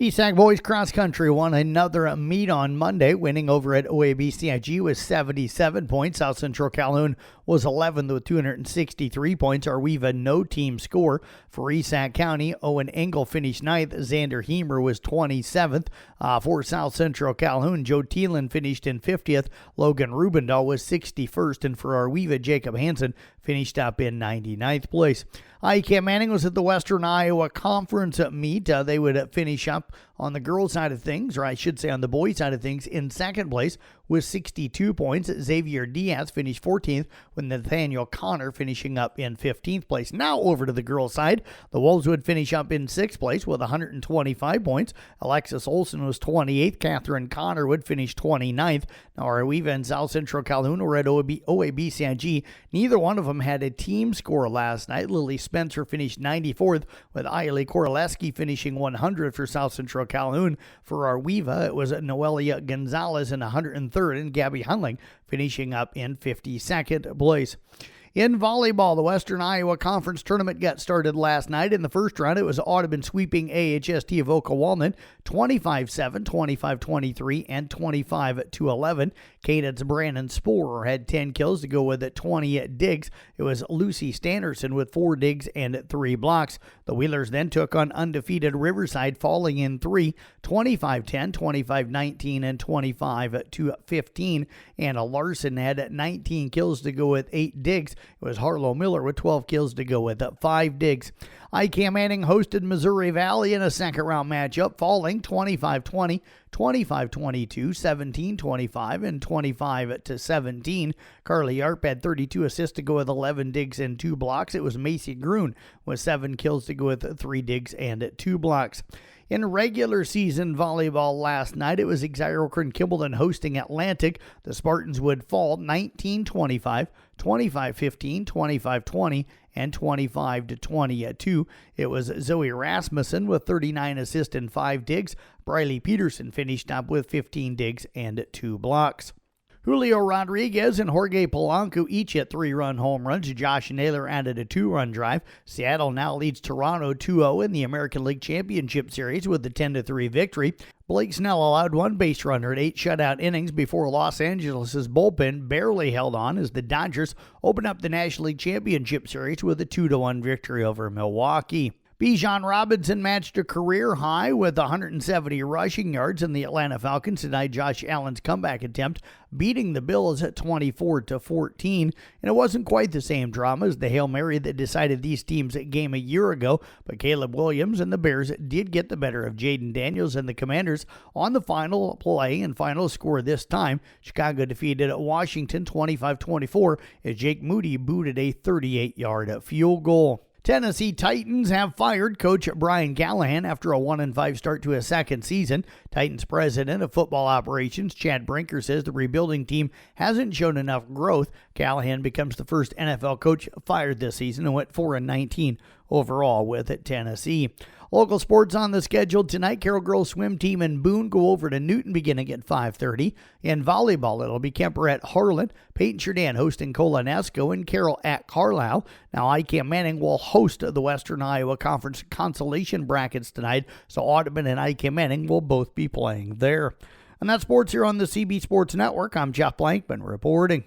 East boys cross country won another meet on Monday, winning over at OABCIG with 77 points. South Central Calhoun was 11th with 263 points. Arweva no team score for Esac County. Owen Engel finished 9th. Xander Hemer was 27th. For South Central Calhoun, Joe Thielen finished in 50th. Logan Rubendahl was 61st. And for Arweva, Jacob Hansen finished up in 99th place. ICAM Manning was at the Western Iowa Conference meet. They would finish up on the girls' side of things, or I should say on the boys' side of things, in second place with 62 points. Xavier Diaz finished 14th, with Nathaniel Connor finishing up in 15th place. Now over to the girls' side. The Wolves would finish up in 6th place with 125 points. Alexis Olson was 28th. Catherine Connor would finish 29th. Now Arweva and South Central Calhoun were at OABCIG. Neither one of them had a team score last night. Lily Spencer finished 94th, with Ailey Koraleski finishing 100th for South Central Calhoun. For Arweva, it was Noelia Gonzalez in 103rd, and Gabby Hunling finishing up in 52nd place. In volleyball, the Western Iowa Conference Tournament got started last night. In the first round, it was Audubon sweeping AHST of Oka Walnut 25-7, 25-23, and 25-11. Cadence Brandon Sporer had 10 kills to go with 20 digs. It was Lucy Standerson with 4 digs and 3 blocks. The Wheelers then took on undefeated Riverside, falling in 3, 25-10, 25-19, and 25-15. Anna Larson had 19 kills to go with 8 digs. It was Harlow Miller with 12 kills to go with 5 digs. ICAM Manning hosted Missouri Valley in a second-round matchup, falling 25-20, 25-22, 17-25, and 25-17. Carly Yarp had 32 assists to go with 11 digs and 2 blocks. It was Macy Grun with 7 kills to go with 3 digs and 2 blocks. In regular season volleyball last night, it was Xyro Kimballton hosting Atlantic. The Spartans would fall 19-25, 25-15, 25-20, and 25-22. It was Zoe Rasmussen with 39 assists and 5 digs. Briley Peterson finished up with 15 digs and 2 blocks. Julio Rodriguez and Jorge Polanco each hit 3-run home runs. Josh Naylor added a 2-run drive. Seattle now leads Toronto 2-0 in the American League Championship Series with the 10-3 victory. Blake Snell allowed 1 base runner at 8 shutout innings before Los Angeles' bullpen barely held on as the Dodgers opened up the National League Championship Series with a 2-1 victory over Milwaukee. Bijan Robinson matched a career high with 170 rushing yards, and the Atlanta Falcons denied Josh Allen's comeback attempt, beating the Bills at 24-14. And it wasn't quite the same drama as the Hail Mary that decided these teams' game a year ago, but Caleb Williams and the Bears did get the better of Jaden Daniels and the Commanders on the final play and final score this time. Chicago defeated Washington 25-24 as Jake Moody booted a 38-yard field goal. Tennessee Titans have fired coach Brian Callahan after a 1-5 start to his second season. Titans president of football operations, Chad Brinker, says the rebuilding team hasn't shown enough growth. Callahan becomes the first NFL coach fired this season and went 4-19 overall with Tennessee. Local sports on the schedule tonight. Carroll Girls Swim Team and Boone go over to Newton beginning at 5:30. In volleyball, it'll be Kemper at Harlan, Peyton Churdan hosting Colonesco, and Carroll at Carlisle. Now, ICAM Manning will host the Western Iowa Conference consolation brackets tonight, so Audubon and ICAM Manning will both be playing there. And that's sports here on the CB Sports Network. I'm Jeff Blankman reporting.